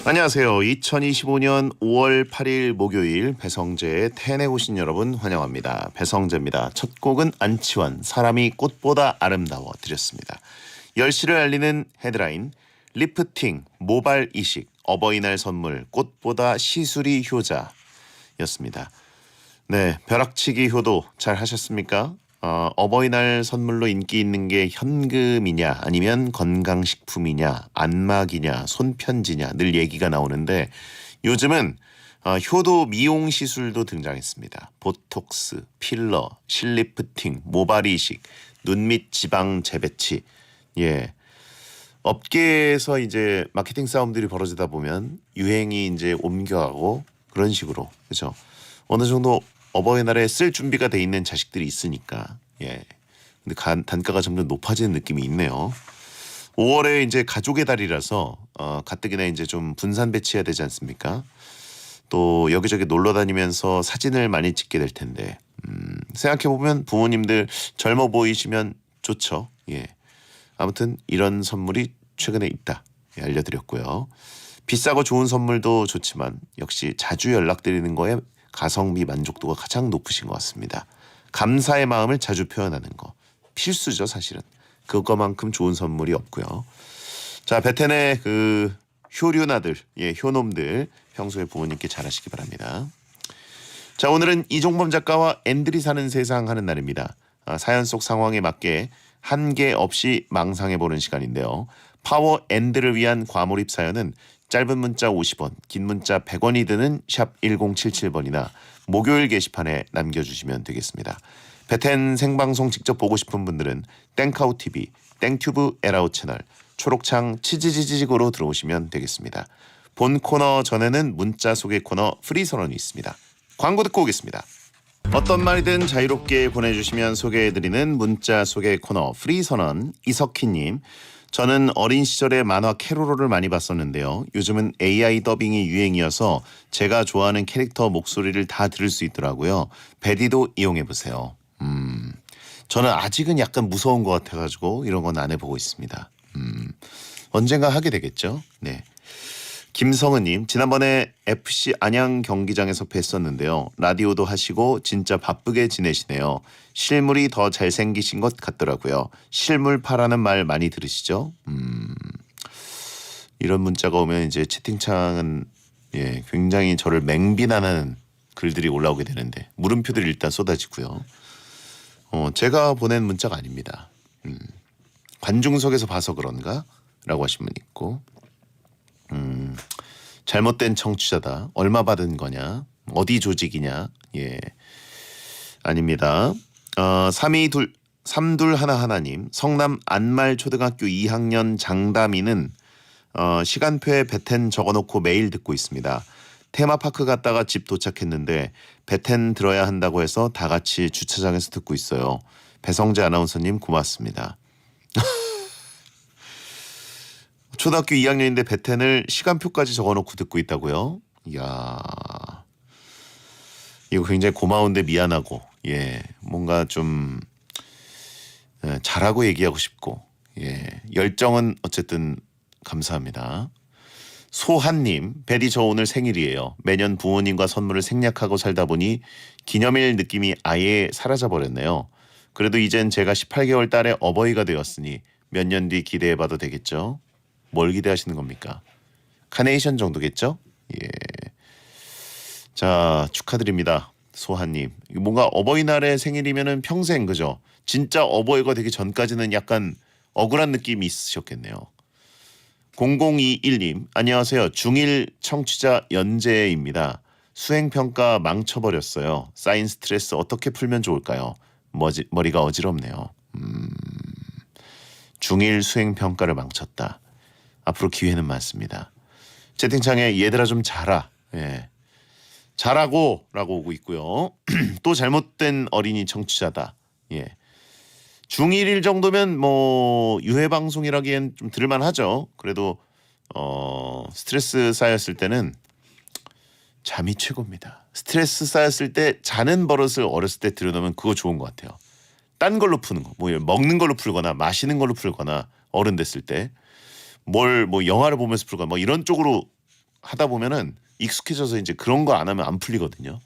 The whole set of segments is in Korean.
안녕하세요. 2025년 5월 8일 목요일 배성재의 텐에 오신 여러분 환영합니다. 배성재입니다. 첫 곡은 안치환 사람이 꽃보다 아름다워 드렸습니다. 10시를 알리는 헤드라인 리프팅, 모발 이식, 어버이날 선물, 꽃보다 시술이 효자였습니다. 네, 벼락치기 효도 잘 하셨습니까? 어버이날 선물로 인기 있는 게 현금이냐 아니면 건강식품이냐 안마기냐 손편지냐 늘 얘기가 나오는데 요즘은 효도 미용 시술도 등장했습니다. 보톡스, 필러, 실리프팅, 모발 이식, 눈밑 지방 재배치. 예. 업계에서 이제 마케팅 싸움들이 벌어지다 보면 유행이 이제 옮겨가고 그런 식으로 그렇죠. 어느 정도 어버이날에 쓸 준비가 돼 있는 자식들이 있으니까 예. 근데 단가가 점점 높아지는 느낌이 있네요. 5월에 이제 가족의 달이라서 가뜩이나 이제 좀 분산 배치해야 되지 않습니까? 또 여기저기 놀러 다니면서 사진을 많이 찍게 될 텐데 생각해 보면 부모님들 젊어 보이시면 좋죠. 예. 아무튼 이런 선물이 최근에 있다. 예, 알려드렸고요. 비싸고 좋은 선물도 좋지만 역시 자주 연락드리는 거에 가성비 만족도가 가장 높으신 것 같습니다. 감사의 마음을 자주 표현하는 거 필수죠 사실은. 그거만큼 좋은 선물이 없고요. 자, 베텐의 그 효류나들, 예, 효놈들 평소에 부모님께 잘하시기 바랍니다. 자, 오늘은 이종범 작가와 앤들이 사는 세상 하는 날입니다. 사연 속 상황에 맞게 한계 없이 망상해보는 시간인데요. 파워 앤들을 위한 과몰입 사연은 짧은 문자 50원, 긴 문자 100원이 드는 샵 1077번이나 목요일 게시판에 남겨주시면 되겠습니다. 베텐 생방송 직접 보고 싶은 분들은 땡카우TV, 땡튜브 에라우 채널, 초록창 치지지직으로 들어오시면 되겠습니다. 본 코너 전에는 문자 소개 코너 프리 선언이 있습니다. 광고 듣고 오겠습니다. 어떤 말이든 자유롭게 보내주시면 소개해드리는 문자 소개 코너 프리 선언. 이석희님, 저는 어린 시절에 만화 캐로로를 많이 봤었는데요. 요즘은 AI 더빙이 유행이어서 제가 좋아하는 캐릭터 목소리를 다 들을 수 있더라고요. 베디도 이용해보세요. 저는 아직은 약간 무서운 것 같아가지고 이런 건 안 해보고 있습니다. 언젠가 하게 되겠죠. 네. 김성은님, 지난번에 FC 안양 경기장에서 뵀었는데요. 라디오도 하시고 진짜 바쁘게 지내시네요. 실물이 더 잘생기신 것 같더라고요. 실물파라는 말 많이 들으시죠? 이런 문자가 오면 이제 채팅창은 예, 굉장히 저를 맹비난하는 글들이 올라오게 되는데 물음표들이 일단 쏟아지고요. 제가 보낸 문자가 아닙니다. 관중석에서 봐서 그런가? 라고 하신 분 있고 잘못된 청취자다. 얼마 받은 거냐? 어디 조직이냐? 예, 아닙니다. 3221님, 성남 안말초등학교 2학년 장다미는 시간표에 베텐 적어놓고 매일 듣고 있습니다. 테마파크 갔다가 집 도착했는데 베텐 들어야 한다고 해서 다 같이 주차장에서 듣고 있어요. 배성재 아나운서님 고맙습니다. 초등학교 2학년인데 베텐을 시간표까지 적어놓고 듣고 있다고요? 이야, 이거 굉장히 고마운데 미안하고 예, 뭔가 좀 잘하고 얘기하고 싶고 예, 열정은 어쨌든 감사합니다. 소한님, 베디 저 오늘 생일이에요. 매년 부모님과 선물을 생략하고 살다 보니 기념일 느낌이 아예 사라져버렸네요. 그래도 이젠 제가 18개월 딸의 어버이가 되었으니 몇 년 뒤 기대해봐도 되겠죠? 뭘 기대하시는 겁니까? 카네이션 정도겠죠? 예. 자, 축하드립니다. 소하님. 뭔가 어버이날의 생일이면은 평생 그죠? 진짜 어버이가 되기 전까지는 약간 억울한 느낌이 있으셨겠네요. 0021님, 안녕하세요. 중1 청취자 연재입니다. 수행평가 망쳐버렸어요. 쌓인 스트레스 어떻게 풀면 좋을까요? 머리가 어지럽네요. 중1 수행평가를 망쳤다. 앞으로 기회는 많습니다. 채팅창에 얘들아 좀 자라. 예. 자라고 라고 오고 있고요. 또 잘못된 어린이 청취자다. 예. 중1일 정도면 뭐 유해방송이라기엔 좀 들을만 하죠. 그래도 스트레스 쌓였을 때는 잠이 최고입니다. 스트레스 쌓였을 때 자는 버릇을 어렸을 때 들여놓으면 그거 좋은 것 같아요. 딴 걸로 푸는 거. 뭐 먹는 걸로 풀거나 마시는 걸로 풀거나 어른 됐을 때 뭘 뭐 영화를 보면서 풀거나 뭐 이런 쪽으로 하다 보면은 익숙해져서 이제 그런 거 안 하면 안 풀리거든요.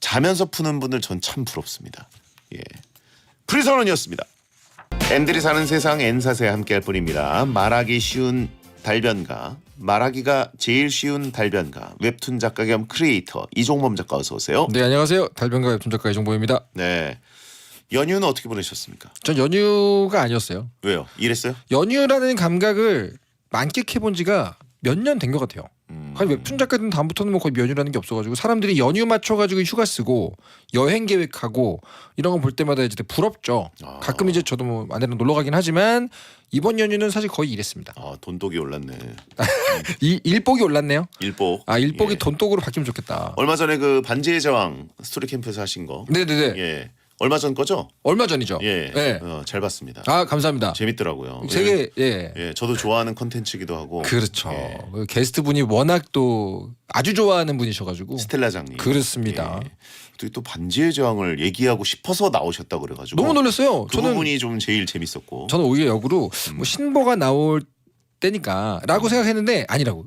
자면서 푸는 분들 전 참 부럽습니다. 예. 프리선언이었습니다. 앤들이 사는 세상 N사세 함께할 뿐입니다. 말하기 쉬운 달변가, 말하기가 제일 쉬운 달변가, 웹툰 작가 겸 크리에이터 이종범 작가 어서 오세요. 네, 안녕하세요. 달변가 웹툰 작가 이종범입니다. 네. 연휴는 어떻게 보내셨습니까? 전 연휴가 아니었어요. 왜요? 일했어요? 연휴라는 감각을 만끽해본 지가 몇 년 된 것 같아요. 아니 웹툰 작가들은 다음부터는 뭐 거의 연휴라는 게 없어가지고 사람들이 연휴 맞춰가지고 휴가 쓰고 여행 계획하고 이런 거 볼 때마다 이제 되게 부럽죠. 가끔 이제 저도 뭐 아내랑 놀러 가긴 하지만 이번 연휴는 사실 거의 일했습니다. 아, 돈독이 올랐네. 이 일복이 올랐네요. 일복. 아, 일복이 예. 돈독으로 바뀌면 좋겠다. 얼마 전에 그 반지의 제왕 스토리 캠프에서 하신 거. 네네네. 예. 얼마 전 거죠? 얼마 전이죠. 예. 네. 잘 봤습니다. 아, 감사합니다. 재밌더라고요. 되게 예. 예, 저도 좋아하는 컨텐츠기도 하고. 그렇죠. 예. 그 게스트 분이 워낙 또 아주 좋아하는 분이셔가지고. 스텔라장님. 그렇습니다. 예. 또 반지의 제왕을 얘기하고 싶어서 나오셨다 그래가지고. 너무 놀랐어요. 그 부분이 좀 제일 재밌었고. 저는 오히려 역으로 뭐 신보가 나올 때니까라고 생각했는데 아니라고.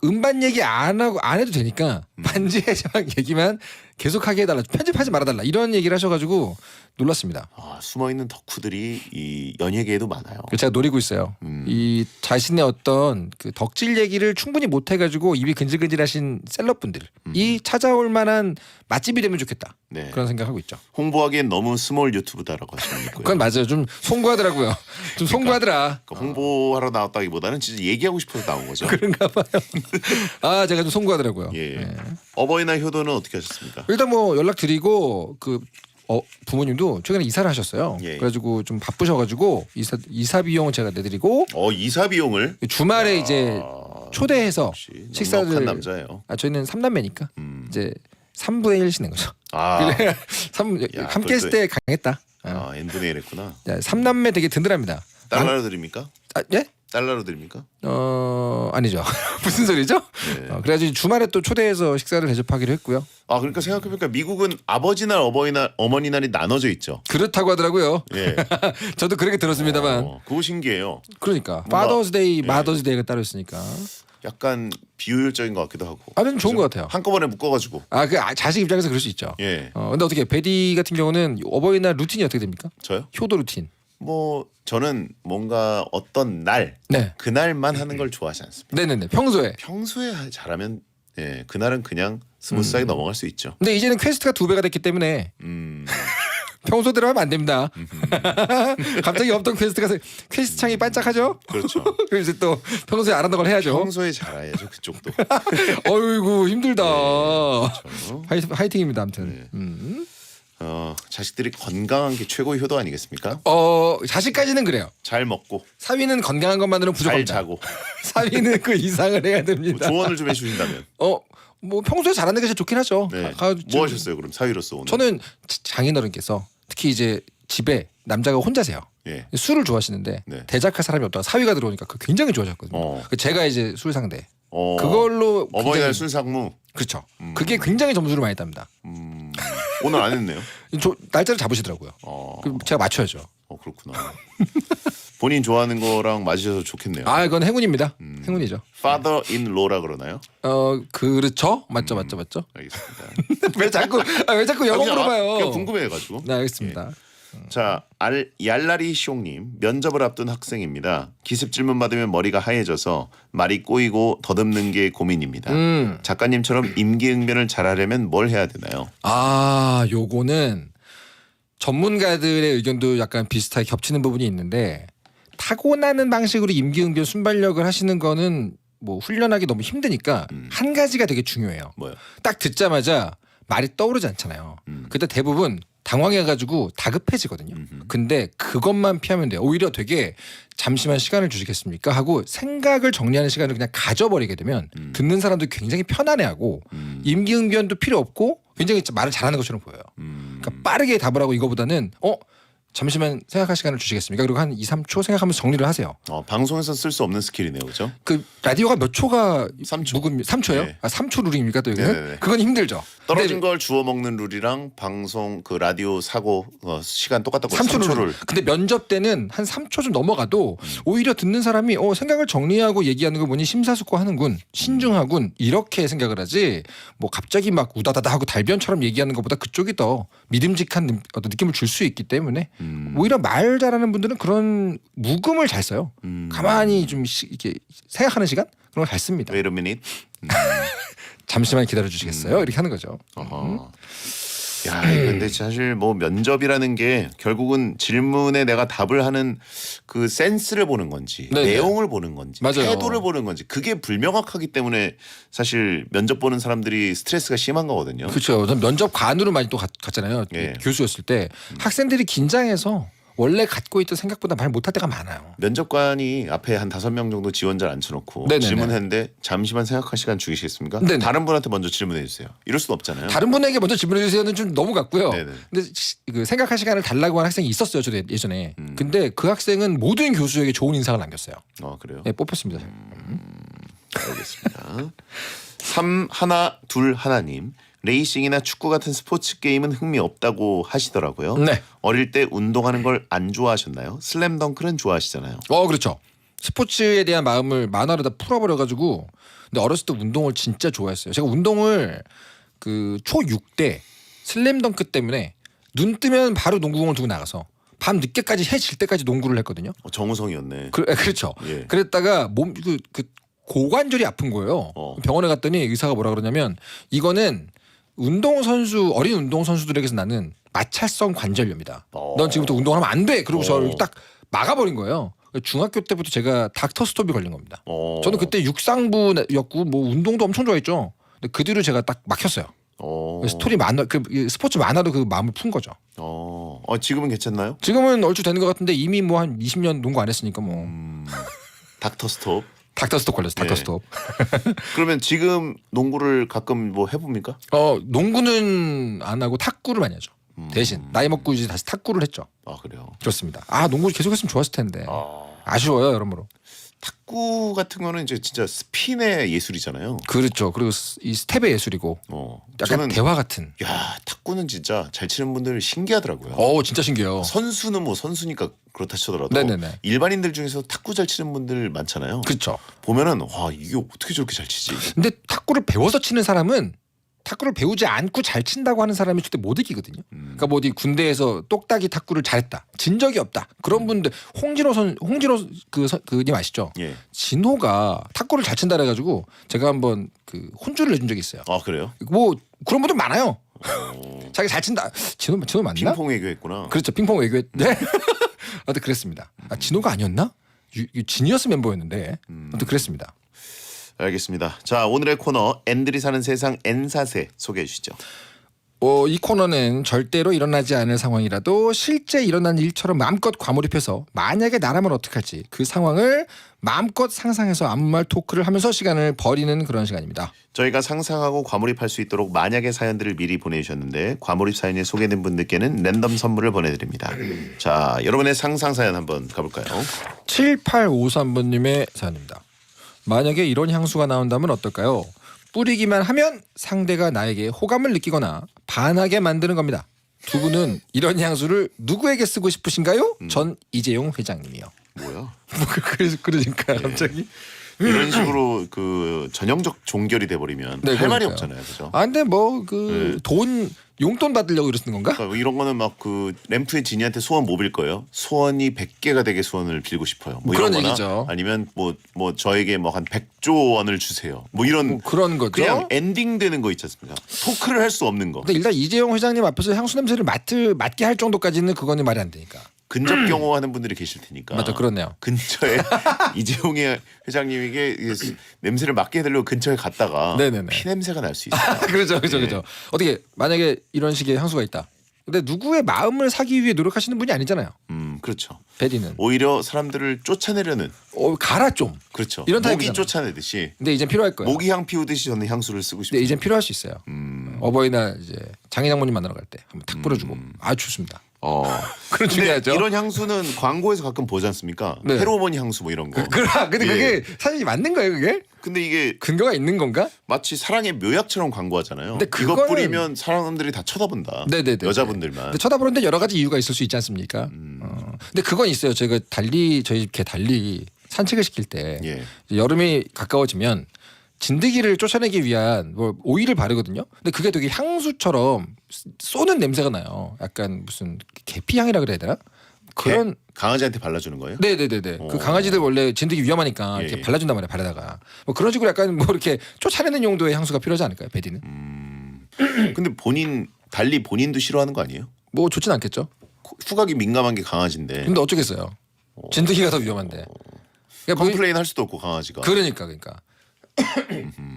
음반 얘기 안 해도 되니까 반지의 제왕 얘기만 계속하게 해달라. 편집하지 말아달라. 이런 얘기를 하셔가지고 놀랐습니다. 아, 숨어있는 덕후들이 이 연예계에도 많아요. 제가 노리고 있어요. 이 자신의 어떤 그 덕질 얘기를 충분히 못 해가지고 입이 근질근질하신 셀럽분들이 찾아올 만한 맛집이 되면 좋겠다. 네. 그런 생각하고 있죠. 홍보하기엔 너무 스몰 유튜브다라고 하시는 거예요. 그건 맞아요. 좀 송구하더라고요. 좀 송구하더라. 그러니까 홍보하러 나왔다기보다는 진짜 얘기하고 싶어서 나온 거죠. 그런가 봐요. 아, 제가 좀 송구하더라고요. 예. 네. 어버이날 효도는 어떻게 하셨습니까? 일단 뭐 연락드리고 그 부모님도 최근에 이사를 하셨어요. 예. 그래가지고 좀 바쁘셔가지고 이사 비용을 제가 내드리고 이사 비용을 주말에 이제 초대해서 역시 식사를 넉넉한 남자예요. 저희는 3남매니까 이제 3분의 1씩 낸 거죠. 아, 그래 야, 함께 했을 때 강했다. n분의 1 했구나. 3남매 되게 든든합니다. 달러로 드립니까? 예? 달러로 드립니까? 아니죠. 무슨 소리죠? 네. 그래가지고 주말에 또 초대해서 식사를 대접하기로 했고요. 아, 그러니까 생각해보니까 미국은 아버지날, 어버이날, 어머니날이 나눠져 있죠. 그렇다고 하더라고요. 예. 저도 그렇게 들었습니다만. 그거 신기해요. 그러니까 뭔가, 파더스데이, 예. 마더스데이가 따로 있으니까. 약간 비효율적인 것 같기도 하고. 좀 좋은 것 같아요. 한꺼번에 묶어가지고. 자식 입장에서 그럴 수 있죠. 예. 근데 어떻게 베디 같은 경우는 어버이날 루틴이 어떻게 됩니까? 저요? 효도 루틴. 뭐 저는 뭔가 어떤 날, 네. 그날만 하는 걸 좋아하지 않습니다. 네네네. 평소에. 평소에 잘하면 그날은 그냥 스무스하게 넘어갈 수 있죠. 근데 이제는 퀘스트가 2배가 됐기 때문에 평소대로 하면 안 됩니다. 갑자기 없던 퀘스트 창이 반짝하죠? 그렇죠. 그래서 또 평소에 안 하던 걸 해야죠. 평소에 잘해야죠. 그쪽도. 어이구 힘들다. 그렇죠. 화이팅입니다. 아무튼. 네. 자식들이 건강한 게 최고의 효도 아니겠습니까? 자식까지는 그래요. 잘 먹고 사위는 건강한 것만으로는 잘 부족합니다. 자고. 사위는 그 이상을 해야 됩니다. 조언을 좀 해주신다면. 뭐 평소에 잘하는 게 제일 좋긴 하죠. 네. 뭐 하셨어요 그럼 사위로서 오늘? 저는 장인어른께서 특히 이제 집에 남자가 혼자세요. 예. 술을 좋아하시는데 네. 대작할 사람이 없다가 사위가 들어오니까 굉장히 좋아하셨거든요. 제가 이제 술 상대. 그걸로 어버이날 순상무. 그렇죠. 그게 굉장히 점수를 많이 땁니다. 오늘 안 했네요. 날짜를 잡으시더라고요. 그럼 제가 맞춰야죠. 그렇구나. 본인 좋아하는 거랑 맞으셔서 좋겠네요. 그건 행운입니다. 행운이죠. Father in law라 그러나요? 그렇죠. 맞죠. 알겠습니다. 왜 자꾸 영어 물어봐요. 그냥 궁금해가지고. 네, 알겠습니다. 자, 얄라리 쇼님 면접을 앞둔 학생입니다. 기습 질문 받으면 머리가 하얘져서 말이 꼬이고 더듬는 게 고민입니다. 작가님처럼 임기응변을 잘하려면 뭘 해야 되나요? 요거는 전문가들의 의견도 약간 비슷하게 겹치는 부분이 있는데 타고나는 방식으로 임기응변 순발력을 하시는 거는 뭐 훈련하기 너무 힘드니까 한 가지가 되게 중요해요. 뭐요? 딱 듣자마자 말이 떠오르지 않잖아요. 그때 대부분 당황해가지고 다급해지거든요. 근데 그것만 피하면 돼요. 오히려 되게 잠시만 시간을 주시겠습니까 하고 생각을 정리하는 시간을 그냥 가져버리게 되면 듣는 사람도 굉장히 편안해하고 임기응변도 필요 없고 굉장히 말을 잘하는 것처럼 보여요. 그러니까 빠르게 답을 하고 이거보다는 잠시만 생각할 시간을 주시겠습니까? 그리고 한 2, 3초 생각하면서 정리를 하세요. 방송에서 쓸 수 없는 스킬이네요, 그죠? 그 라디오가 몇 초가 3초. 3초요? 네. 3초 룰입니까 또 이거는? 네네네. 그건 힘들죠. 떨어진 걸 주워 먹는 룰이랑 방송 그 라디오 사고 시간 똑같다고 3초 룰. 룰. 근데 면접 때는 한 3초 좀 넘어가도 오히려 듣는 사람이 생각을 정리하고 얘기하는 거 보니 심사숙고하는군, 신중하군 이렇게 생각을 하지. 뭐 갑자기 막 우다다다 하고 달변처럼 얘기하는 것보다 그쪽이 더 믿음직한 어떤 느낌을 줄 수 있기 때문에 오히려 말 잘하는 분들은 그런 묵음을 잘 써요. 가만히 좀 이렇게 생각하는 시간 그런 걸 잘 씁니다. Wait a minute. 잠시만 기다려 주시겠어요? 이렇게 하는 거죠. 어허. 야, 근데 사실 뭐 면접이라는 게 결국은 질문에 내가 답을 하는 그 센스를 보는 건지 네네. 내용을 보는 건지 맞아요. 태도를 보는 건지 그게 불명확하기 때문에 사실 면접 보는 사람들이 스트레스가 심한 거거든요. 그렇죠. 전 면접관으로 많이 또 갔잖아요. 예. 교수였을 때 학생들이 긴장해서 원래 갖고 있던 생각보다 말 못할 때가 많아요. 면접관이 앞에 한 5명 정도 지원자를 앉혀놓고 네네네. 질문했는데 잠시만 생각할 시간 주시겠습니까? 네네. 다른 분한테 먼저 질문해 주세요. 이럴 수는 없잖아요. 다른 분에게 먼저 질문해 주세요는 좀 너무 같고요. 네네. 근데 그 생각할 시간을 달라고 하는 학생이 있었어요. 저도 예전에. 근데 그 학생은 모든 교수에게 좋은 인상을 남겼어요. 그래요? 네, 뽑혔습니다. 알겠습니다. 3121님 레이싱이나 축구 같은 스포츠 게임은 흥미 없다고 하시더라고요. 네. 어릴 때 운동하는 걸 안 좋아하셨나요? 슬램덩크는 좋아하시잖아요. 그렇죠. 스포츠에 대한 마음을 만화로 다 풀어버려가지고 근데 어렸을 때 운동을 진짜 좋아했어요. 제가 운동을 그 초6 때 슬램덩크 때문에 눈 뜨면 바로 농구공을 두고 나가서 밤 늦게까지 해 질 때까지 농구를 했거든요. 정우성이었네. 그렇죠. 예. 그랬다가 그 고관절이 아픈 거예요. 병원에 갔더니 의사가 뭐라 그러냐면 이거는 운동선수 어린 운동선수들에게서 나는 마찰성 관절염이다. 넌 지금부터 운동하면 안 돼. 그러고 저를 딱 막아버린 거예요. 중학교 때부터 제가 닥터 스톱이 걸린 겁니다. 저는 그때 육상부였고 뭐 운동도 엄청 좋아했죠. 근데 그 뒤로 제가 딱 막혔어요. 스토리 만화 그 스포츠 만화로 그 마음을 푼 거죠. 지금은 괜찮나요? 지금은 얼추 되는 것 같은데 이미 뭐 한 20년 농구 안 했으니까 뭐 닥터 스톱. 닥터 스톱 걸렸어. 닥터 네. 스톱. 그러면 지금 농구를 가끔 뭐 해봅니까? 농구는 안 하고 탁구를 많이 하죠. 대신 나이 먹고 이제 다시 탁구를 했죠. 그래요. 그렇습니다. 농구 계속했으면 좋았을 텐데 아쉬워요 여러모로. 탁구 같은 거는 이제 진짜 스핀의 예술이잖아요. 그렇죠. 그리고 이 스텝의 예술이고 약간 저는 대화 같은. 야 탁구는 진짜 잘 치는 분들 신기하더라고요. 진짜 신기해요. 선수는 뭐 선수니까 그렇다 치더라도 네네네. 일반인들 중에서 탁구 잘 치는 분들 많잖아요. 그렇죠. 보면은 와 이게 어떻게 저렇게 잘 치지? 근데 탁구를 배워서 치는 사람은 탁구를 배우지 않고 잘 친다고 하는 사람이 절대 못 이기거든요. 그러니까 뭐 어디 군대에서 똑딱이 탁구를 잘했다, 진 적이 없다 그런 분들 홍진호 그님 아시죠? 예. 진호가 탁구를 잘 친다 그래가지고 제가 한번 그 혼주를 내준 적이 있어요. 그래요? 뭐 그런 분들 많아요. 자기 잘 친다. 진호 맞나? 핑퐁 외교했구나. 그렇죠. 핑퐁 외교했. 네. 아무튼 그랬습니다. 진호가 아니었나? 지니어스 멤버였는데 아무튼 그랬습니다. 알겠습니다. 자 오늘의 코너 앤들이 사는 세상 N사세 소개해 주시죠. 이 코너는 절대로 일어나지 않을 상황이라도 실제 일어난 일처럼 마음껏 과몰입해서 만약에 나라면 어떡할지 그 상황을 마음껏 상상해서 아무 말 토크를 하면서 시간을 버리는 그런 시간입니다. 저희가 상상하고 과몰입할 수 있도록 만약의 사연들을 미리 보내주셨는데 과몰입 사연이 소개된 분들께는 랜덤 선물을 보내드립니다. 자 여러분의 상상 사연 한번 가볼까요? 7853번님의 사연입니다. 만약에 이런 향수가 나온다면 어떨까요? 뿌리기만 하면 상대가 나에게 호감을 느끼거나 반하게 만드는 겁니다. 두 분은 이런 향수를 누구에게 쓰고 싶으신가요? 전 이재용 회장님이요. 뭐야? 그러니까 갑자기 이런 식으로 그 전형적 종결이 돼버리면 네, 할 말이 그러니까요. 없잖아요, 그죠? 근데 뭐 그 돈 용돈 받으려고 이러는 건가? 그러니까 이런 거는 막 그 램프의 지니한테 소원 뭐 빌 거예요? 소원이 100개가 되게 소원을 빌고 싶어요. 뭐 그런 이런 거나 얘기죠. 아니면 뭐 저에게 뭐 한 100조 원을 주세요. 뭐 이런 그런 거죠. 그냥 엔딩 되는 거 있지 않습니까? 토크를 할 수 없는 거. 근데 일단 이재용 회장님 앞에서 향수 냄새를 맡게 할 정도까지는 그거는 말이 안 되니까. 근접 경호하는 분들이 계실 테니까. 맞아, 그렇네요. 근처에 이재용의 회장님에게 냄새를 맡게 해달라고 근처에 갔다가 네네네. 피 냄새가 날 수 있어요. 그렇죠. 예. 어떻게 만약에 이런 식의 향수가 있다. 근데 누구의 마음을 사기 위해 노력하시는 분이 아니잖아요. 그렇죠. 베디는 오히려 사람들을 쫓아내려는. 가라 좀. 그렇죠. 이런 모기 타입이잖아요. 쫓아내듯이. 근데 이젠 필요할 거예요. 모기향 피우듯이 저는 향수를 쓰고 근데 싶어요. 이젠 필요할 수 있어요. 어버이날 이제 장인 장모님 만나러 갈 때 한번 탁 뿌려주고 아주 좋습니다. 그런 근데 중요하죠. 이런 향수는 광고에서 가끔 보지 않습니까? 네. 페로몬 향수 뭐 이런 거. 근데 예. 그게 사실 맞는 거예요, 그게? 근데 이게 근거가 있는 건가? 마치 사랑의 묘약처럼 광고하잖아요. 근데 이거 그거는- 뿌리면 사람들이 다 쳐다본다. 네네네. 여자분들만. 근데 쳐다보는데 여러 가지 이유가 있을 수 있지 않습니까? 근데 그건 있어요. 제가 달리 저희 집 개 달리 산책을 시킬 때 예. 여름이 가까워지면 진드기를 쫓아내기 위한 뭐 오일을 바르거든요. 근데 그게 되게 향수처럼 쏘는 냄새가 나요. 약간 무슨 계피 향이라 그래야 되나? 그런 강아지한테 발라주는 거예요? 네네네네. 그 오. 강아지들 원래 진드기 위험하니까 예, 이렇게 예. 발라준단 말이에요. 발에다가 뭐 그런 식으로 약간 뭐 이렇게 쫓아내는 용도의 향수가 필요하지 않을까요? 베디는 근데 달리 본인도 싫어하는 거 아니에요? 뭐 좋진 않겠죠. 후각이 민감한 게 강아지인데 근데 어쩌겠어요. 진드기가 더 위험한데. 그러니까 뭐 컴플레인 할 수도 없고 강아지가. 그러니까.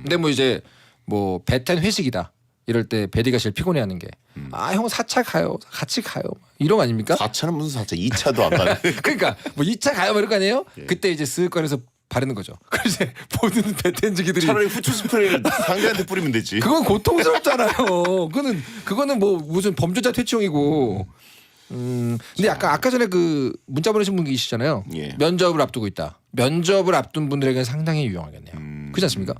근데 뭐 이제 뭐 배텐 회식이다 이럴 때 베디가 제일 피곤해하는 게 아 형 4차 가요 같이 가요 이런 거 아닙니까? 4차는 무슨 4차? 2차도 안 가는. 그러니까 뭐 2차 가요 뭐 이런 거 아니에요? 예. 그때 이제 쓱 꺼내서 바르는 거죠. 그래서 이제 모든 배텐지기들이 차라리 후추 스프레이를 상대한테 뿌리면 되지. 그건 고통스럽잖아요. 그거는 뭐 무슨 범죄자 퇴치용이고. 근데 아까 전에 그 문자 보내신 분 계시잖아요. 예. 면접을 앞두고 있다. 면접을 앞둔 분들에게는 상당히 유용하겠네요. 그렇지 않습니까?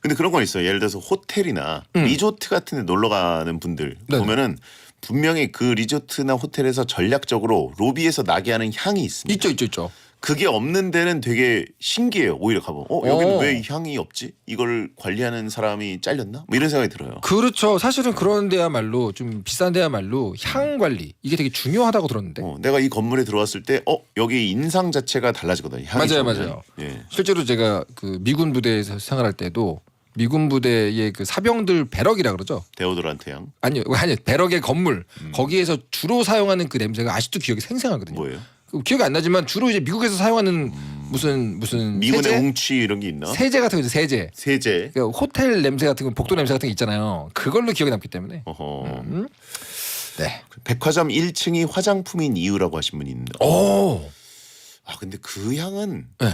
근데 그런 거 있어요. 예를 들어서 호텔이나 리조트 같은 데 놀러 가는 분들 네네. 보면은 분명히 그 리조트나 호텔에서 전략적으로 로비에서 나게 하는 향이 있습니다. 있죠. 그게 없는 데는 되게 신기해요. 오히려 가보면 여기는 어. 왜 이 향이 없지? 이걸 관리하는 사람이 잘렸나? 뭐 이런 생각이 들어요. 그렇죠. 사실은 그런 데야말로 좀 비싼 데야말로 향 관리 이게 되게 중요하다고 들었는데. 내가 이 건물에 들어왔을 때 여기 인상 자체가 달라지거든요. 향이 좋으면. 맞아요. 예. 실제로 제가 그 미군 부대에서 생활할 때도 미군 부대의 그 사병들 배럭이라 그러죠. 데오도란트 향 아니요, 배럭의 건물 거기에서 주로 사용하는 그 냄새가 아직도 기억이 생생하거든요. 뭐예요? 기억이 안 나지만 주로 이제 미국에서 사용하는 무슨 미군의 세제? 웅취 이런 게 있나? 세제 같은 거죠. 세제. 세제. 그러니까 호텔 냄새 같은 거, 복도 냄새 같은 게 있잖아요. 그걸로 기억에 남기 때문에. 어허. 네. 백화점 1층이 화장품인 이유라고 하신 분이 있는데. 오. 근데 그 향은 네.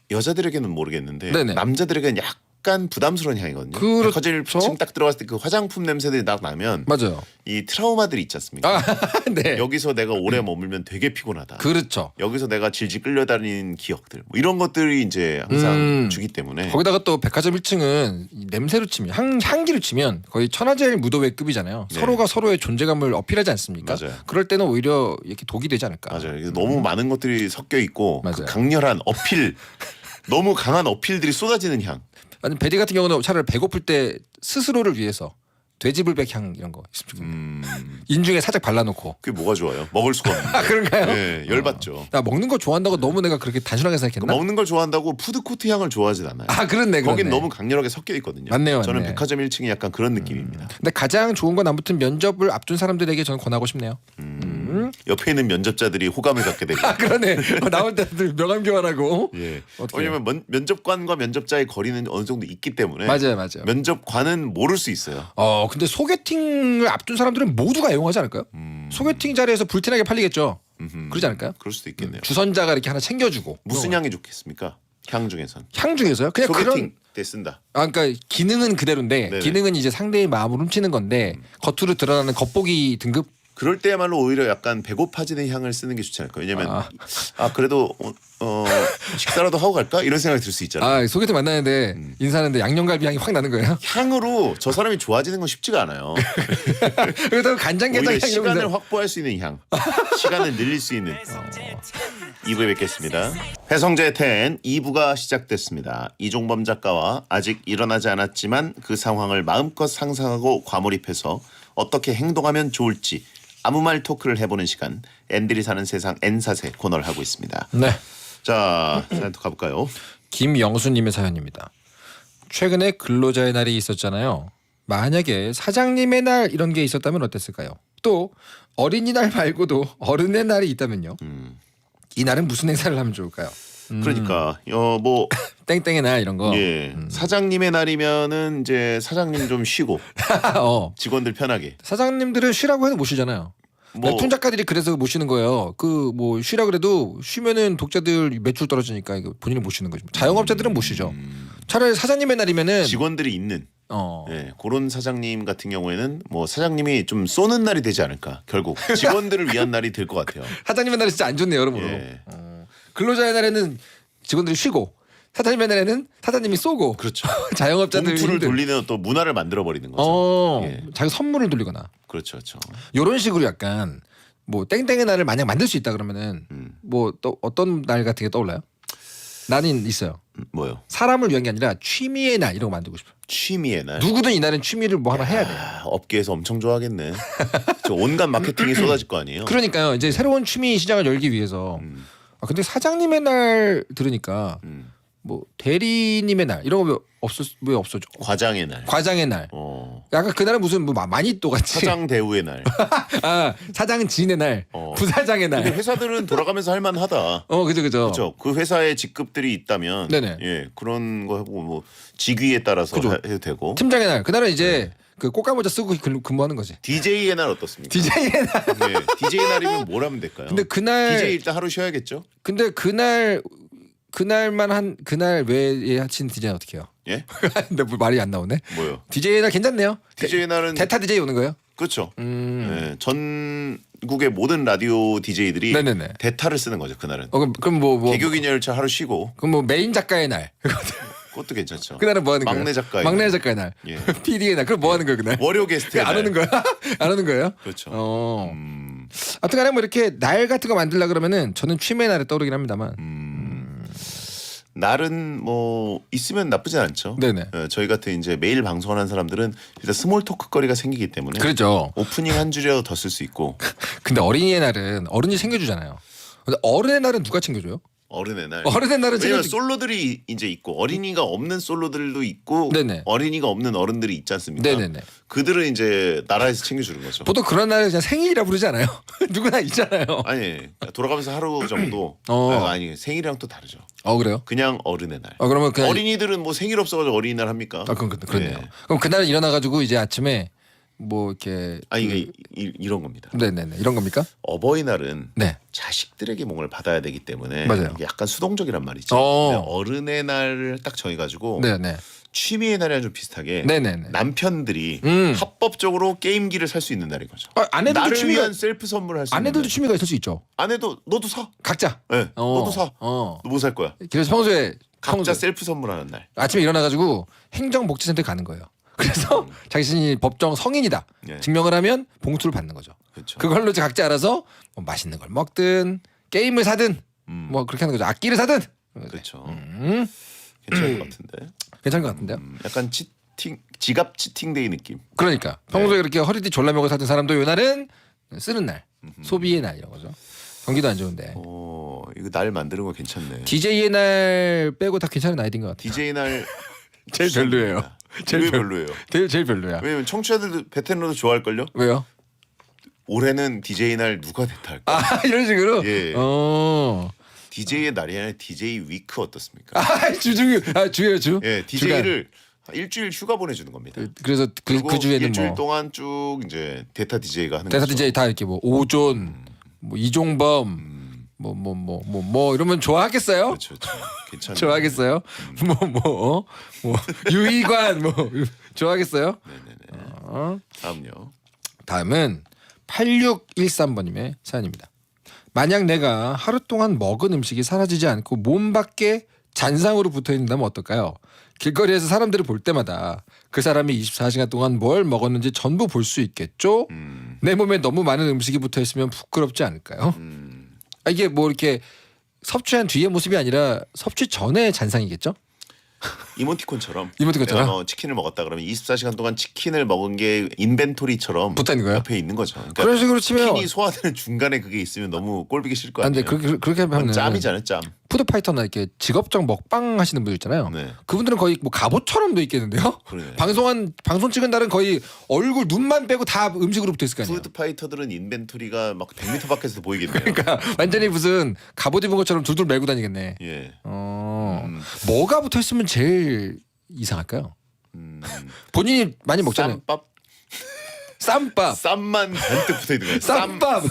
여자들에게는 모르겠는데 네네. 남자들에게는 약간 부담스러운 향이거든요. 그렇죠. 백화점 1층 딱 들어갔을 때 그 화장품 냄새들이 딱 나면 맞아요. 이 트라우마들이 있지 않습니까? 네. 여기서 내가 오래 머물면 되게 피곤하다. 그렇죠. 여기서 내가 질질 끌려다니는 기억들 뭐 이런 것들이 이제 항상 주기 때문에 거기다가 또 백화점 1층은 냄새로 치면 향기로 치면 거의 천하제일 무도회급이잖아요. 네. 서로가 서로의 존재감을 어필하지 않습니까? 맞아요. 그럴 때는 오히려 이렇게 독이 되지 않을까. 맞아요. 이게 너무 많은 것들이 섞여 있고 그 맞아요. 강렬한 어필 너무 강한 어필들이 쏟아지는 향. 아니 베디 같은 경우는 차라리 배고플 때 스스로를 위해서 돼지불백 향 이런 거 있으면 좋겠네요. 인중에 살짝 발라놓고. 그게 뭐가 좋아요? 먹을 수가 없는데. 아 그런가요? 네, 열받죠. 나 먹는 거 좋아한다고 너무 내가 그렇게 단순하게 생각했나? 먹는 걸 좋아한다고 푸드코트 향을 좋아하진 않아요. 아 그렇네. 거긴 너무 강렬하게 섞여 있거든요. 맞네요. 저는 백화점 1층이 약간 그런 느낌입니다. 근데 가장 좋은 건 아무튼 면접을 앞둔 사람들에게 저는 권하고 싶네요. 옆에 있는 면접자들이 호감을 갖게 되고. 아 그러네. 나올 때들 명함 교환하고. 예. 어떡해요? 왜냐면 면접관과 면접자의 거리는 어느 정도 있기 때문에 맞아요. 면접관은 모를 수 있어요. 근데 소개팅을 앞둔 사람들은 모두가 애용하지 않을까요? 소개팅 자리에서 불티나게 팔리겠죠. 그러지 않을까요? 그럴 수도 있겠네요. 주선자가 이렇게 하나 챙겨주고. 무슨 향이 좋겠습니까? 향 중에선. 향 중에서요? 그냥 소개팅 그런. 때 쓴다. 그러니까 기능은 그대로인데 네네. 기능은 이제 상대의 마음을 훔치는 건데 겉으로 드러나는 겉보기 등급. 그럴 때야말로 오히려 약간 배고파지는 향을 쓰는 게 좋지 않을까요? 왜냐면 그래도 식사라도 하고 갈까? 이런 생각이 들 수 있잖아요. 소개팅 만나는데 인사하는데 양념갈비 향이 확 나는 거예요. 향으로 저 사람이 좋아지는 건 쉽지가 않아요. 그래도 간장게장 오히려 향 이런 시간을 거. 확보할 수 있는 향, 시간을 늘릴 수 있는 2부에 뵙겠습니다. 배성재 10 2부가 시작됐습니다. 이종범 작가와 아직 일어나지 않았지만 그 상황을 마음껏 상상하고 과몰입해서 어떻게 행동하면 좋을지 아무 말 토크를 해보는 시간 N들이 사는 세상 N사세 코너를 하고 있습니다. 네. 자, 사연 또 가볼까요? 김영수님의 사연입니다. 최근에 근로자의 날이 있었잖아요. 만약에 사장님의 날 이런 게 있었다면 어땠을까요? 또 어린이날 말고도 어른의 날이 있다면요. 이 날은 무슨 행사를 하면 좋을까요? 그러니까 뭐 땡땡의 날 이런 거. 예, 사장님의 날이면은 이제 사장님 좀 쉬고 직원들 편하게. 사장님들은 쉬라고 해도 못 쉬잖아요. 뭐- 웹툰 작가들이 그래서 못 쉬는 거예요. 그 뭐 쉬라 그래도 쉬면은 독자들 매출 떨어지니까 이거 본인은 못 쉬는 거죠. 자영업자들은 못 쉬죠. 차라리 사장님의 날이면은 직원들이 있는 예, 그런 사장님 같은 경우에는 뭐 사장님이 좀 쏘는 날이 되지 않을까. 결국 직원들을 위한 날이 될 것 같아요. 사장님의 날이 진짜 안 좋네요, 여러모로. 예. 근로자의 날에는 직원들이 쉬고 사장님의 날에는 사장님이 쏘고 그렇죠. 자영업자들 봉투를 돌리는 또 문화를 만들어 버리는 거죠. 예. 자기 선물을 돌리거나 그렇죠, 그렇죠. 이런 식으로 약간 뭐 땡땡의 날을 만약 만들 수 있다 그러면은 뭐 또 어떤 날 같은 게 떠올라요? 나는 있어요. 뭐요? 사람을 위한 게 아니라 취미의 날 이런 거 만들고 싶어요. 취미의 날. 누구든 이날은 취미를 뭐 하나 해야 돼. 업계에서 엄청 좋아하겠네. 저 온갖 마케팅이 쏟아질 거 아니에요. 그러니까요. 이제 새로운 취미 시장을 열기 위해서. 근데 사장님의 날 들으니까 뭐 대리님의 날 이런 거 왜 없어져? 과장의 날. 과장의 날. 약간 그날은 무슨 뭐 마니또 같이. 사장 대우의 날. 아 사장 지인의 날. 부사장의 날. 근데 회사들은 돌아가면서 할 만하다. 그죠. 그렇죠. 그 회사에 직급들이 있다면, 네네. 예 그런 거 하고 뭐 직위에 따라서 그죠. 해도 되고. 팀장의 날. 그날은 이제 그 꽃가모자 쓰고 근무하는 거지. DJ의 날 어떻습니까? DJ의 날. 예, DJ 날이면 뭘 하면 될까요? 근데 그날 DJ 일단 하루 쉬어야겠죠. 근데 그날 외에 하신 DJ는 어떻게 해요? 예? 근데 뭐 말이 안 나오네. 뭐요? DJ 날 괜찮네요. DJ 날은 대타 DJ 오는 거예요? 그렇죠. 예, 전국의 모든 라디오 DJ들이 네네네. 대타를 쓰는 거죠 그날은. 그럼 뭐 개교기념일차 하루 쉬고. 그럼 뭐 메인 작가의 날. 그것도 괜찮죠. 그날은 뭐 하는 거예요? 막내 작가의 날. 예. PD의 날. 그럼 뭐 하는 거예요 그날? 월요 게스트의 안 날. 오는 거야? 안 오는 거예요? 그렇죠. 아무튼간에 뭐 이렇게 날 같은 거 만들려 그러면은 저는 취미의 날에 떠오르긴 합니다만. 날은 뭐 있으면 나쁘진 않죠. 네네. 예, 저희 같은 이제 매일 방송하는 사람들은 일단 스몰 토크거리가 생기기 때문에 그렇죠. 오프닝 한 줄이라도 더 쓸 수 있고. 근데 어린이의 날은 어른이 챙겨주잖아요. 근데 어른의 날은 누가 챙겨줘요? 어른의 날. 어른의 날은 왜냐면 챙겨주. 솔로들이 이제 있고 어린이가 없는 솔로들도 있고 네네. 어린이가 없는 어른들이 있지 않습니까? 네네네. 그들은 이제 나라에서 챙겨주는 거죠. 보통 그런 날은 그냥 생일이라 부르지 않아요? 누구나 있잖아요. 아니 돌아가면서 하루 정도. 아니 생일이랑 또 다르죠. 그래요? 그냥 어른의 날. 그러면 그냥 어린이들은 뭐 생일 없어가지고 어린이날 합니까? 그렇네요. 네. 그럼 그날 일어나가지고 이제 아침에 뭐 이렇게 아니 이게 이런 겁니다. 네네네 이런 겁니까? 어버이날은 네. 자식들에게 뭔가를 받아야 되기 때문에 맞아요. 이게 약간 수동적이란 말이죠. 근데 어른의 날을 딱 정해가지고 네네. 취미의 날이랑 좀 비슷하게 네네네. 남편들이 합법적으로 게임기를 살 수 있는 날인 거죠. 아내들도 나를 취미가 위한 셀프 선물을 할 수 있는 아내들도 날. 취미가 있을 수 있죠. 아내도 너도 사. 각자. 네, 너도 사. 너 뭐 살 거야? 그래서 평소에 각자 셀프 선물하는 날. 아침에 일어나가지고 행정복지센터에 가는 거예요. 그래서 자신이 법정 성인이다 네. 증명을 하면 봉투를 받는 거죠. 그렇죠. 그걸로 이제 각자 알아서 뭐 맛있는 걸 먹든 게임을 사든 뭐 그렇게 하는 거죠. 악기를 사든. 그렇죠. 괜찮을 것 같은데. 괜찮은 것 같은데요. 약간 지갑 치팅데이 느낌. 그러니까 평소에 그렇게 허리띠 졸라매고 사던 사람도 이날은 쓰는 날, 소비의 날 이런 거죠. 경기도 안 좋은데. 이거 날 만드는 거 괜찮네. DJ의 날 빼고 다 괜찮은 아이디인 것 같아요. DJ 날 제일 별로예요. 제일 별로예요. 제일 별로야. 왜냐면 청취자들도 베테랑도 좋아할 걸요. 왜요? 올해는 DJ 날 누가 됐다 할까? 이런 식으로. 예. DJ의 날이 아니라 DJ 위크 어떻습니까? 주예요 주. 예, DJ를 일주일 휴가 보내주는 겁니다. 그래서 그 주에는 일주일 뭐 동안 쭉 이제 대타 DJ가 하는 대사 거죠. DJ 다 이렇게 뭐 오존, 뭐 이종범, 뭐 이러면 좋아하겠어요? 그렇죠. 괜찮아요. 좋아하겠어요? 뭐 유희관 뭐 좋아하겠어요? 네네네. 다음요. 다음은 8613번님의 사연입니다. 만약 내가 하루 동안 먹은 음식이 사라지지 않고 몸 밖에 잔상으로 붙어 있는다면 어떨까요? 길거리에서 사람들을 볼 때마다 그 사람이 24시간 동안 뭘 먹었는지 전부 볼 수 있겠죠? 내 몸에 너무 많은 음식이 붙어 있으면 부끄럽지 않을까요? 이게 뭐 이렇게 섭취한 뒤의 모습이 아니라 섭취 전의 잔상이겠죠? 이모티콘처럼 이모티콘처럼? 치킨을 먹었다 그러면 24시간 동안 치킨을 먹은 게 인벤토리처럼 붙어 있는 거예요? 옆에 있는 거죠. 그러니까 그런 식으로 치면 치킨이 소화되는 중간에 그게 있으면 너무 꼴보기 싫을 거 근데 아니에요. 그렇게 하면 짬이잖아요, 짬. 푸드파이터나 이렇게 직업적 먹방 하시는 분들 있잖아요. 네. 그분들은 거의 뭐 갑옷처럼 돼 있겠는데요? 그러네. 방송 찍은 날은 거의 얼굴 눈만 빼고 다 음식으로 붙어 있을 거 아니에요. 푸드파이터들은 인벤토리가 막 100m 밖에서도 보이겠네요. 그러니까 완전히 무슨 갑옷 입은 것처럼 둘둘 메고 다니겠네. 예. 뭐가 붙어 있으면 제일 이상할까요? 본인이 많이 먹잖아요. 쌈밥? 쌈밥. 쌈만 잔뜩 붙어 있는 거예요. 쌈밥.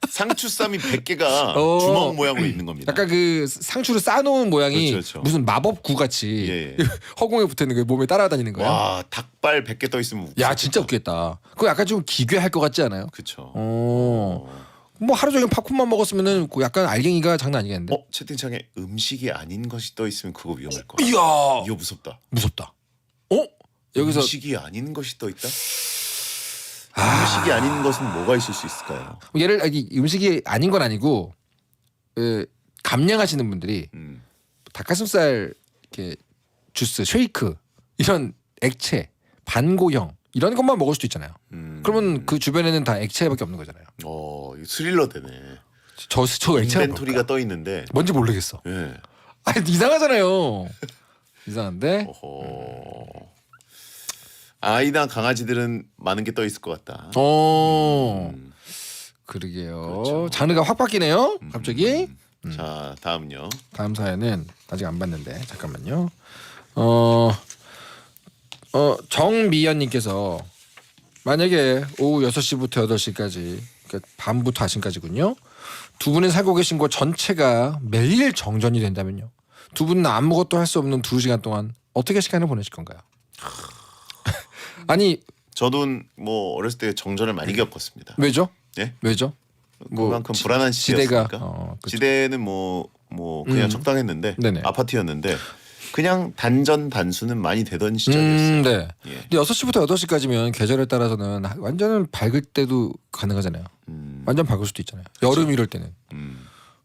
상추쌈이 100개가 어. 주먹 모양으로 있는 겁니다. 약간 그 상추를 쌓아놓은 모양이 그렇죠. 무슨 마법구 같이 예. 허공에 붙어 있는 거 몸에 따라다니는 거야. 와 닭발 100개 떠 있으면 야 진짜 웃겠다. 그거 약간 좀 기괴할 것 같지 않아요? 그렇죠. 뭐 하루 종일 팝콘만 먹었으면은 그 약간 알갱이가 장난 아니겠는데? 채팅창에 음식이 아닌 것이 떠 있으면 그거 위험할 거야. 이야 이거 무섭다. 무섭다. 여기서 음식이 아닌 것이 떠 있다? 음식이 아닌 것은 뭐가 있을 수 있을까요? 음식이 아닌 건 아니고 감량하시는 분들이 음. 닭가슴살 이렇게 주스, 쉐이크 이런 액체, 반고형 이런 것만 먹을 수도 있잖아요. 그러면 그 주변에는 다 액체밖에 없는 거잖아요. 이거 스릴러 되네. 저 액체가 인벤토리가 떠 있는데. 뭔지 모르겠어. 예. 아니 이상하잖아요. 이상한데. 아이나 강아지들은 많은 게 떠 있을 것 같다. 그러게요. 그렇죠. 장르가 확 바뀌네요. 갑자기. 자 다음요. 다음 사연은 아직 안 봤는데 잠깐만요. 정미연님께서 만약에 오후 6시부터 8시까지 그러니까 밤부터 아침까지군요. 두 분이 살고 계신 곳 전체가 매일 정전이 된다면요. 두 분은 아무것도 할 수 없는 2시간 동안 어떻게 시간을 보내실 건가요? 아니 저도 뭐 어렸을 때 정전을 많이 겪었습니다. 왜죠? 예? 왜죠? 그만큼 불안한 시대였으니까. 그렇죠. 지대는 뭐 그냥 적당했는데 네네. 아파트였는데 그냥 단전 단수는 많이 되던 시절이었어요. 네. 예. 근데 6시부터 8시까지면 계절에 따라서는 완전 밝을 때도 가능하잖아요. 완전 밝을 수도 있잖아요. 여름 이럴 때는.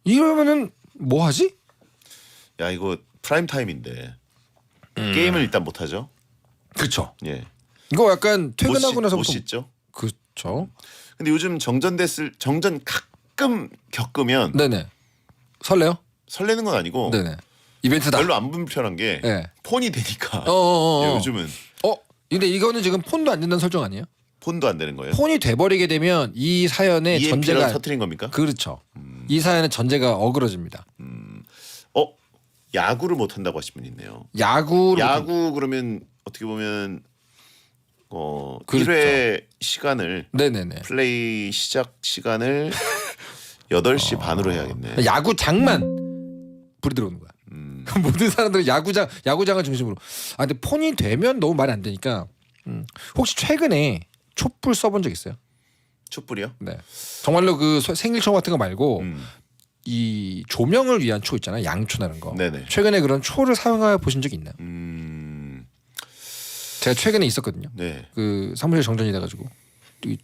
이러면은 뭐 하지? 야 이거 프라임 타임인데 게임을 일단 못 하죠. 그렇죠. 예. 이거 약간 퇴근하고 못 나서부터 씻죠. 그렇죠. 근데 요즘 정전 가끔 겪으면 네네. 설레요? 설레는 건 아니고 네네. 이벤트다. 별로 안 불편한 게 네. 폰이 되니까 요즘은 근데 이거는 지금 폰도 안 된다는 설정 아니에요? 폰도 안 되는 거예요. 폰이 돼버리게 되면 이 사연의 EMP를 전제가 터뜨린 겁니까? 그렇죠. 이 사연의 전제가 어그러집니다. 야구를 못 한다고 하신 분 있네요. 야구 그러면 어떻게 보면 그렇죠. 1회 시간을 네네네. 플레이 시작 시간을 8시 반으로 해야겠네. 야구장만 불이 들어오는 거야. 모든 사람들은 야구장을 중심으로. 근데 폰이 되면 너무 말이 안 되니까. 혹시 최근에 촛불 써본 적 있어요? 촛불이요? 네. 정말로 그 생일초 같은 거 말고 음. 이 조명을 위한 초 있잖아요. 양초 나는 거. 네네. 최근에 그런 초를 사용해 보신 적 있나요? 제가 최근에 있었거든요. 네. 그 사무실 정전이 돼가지고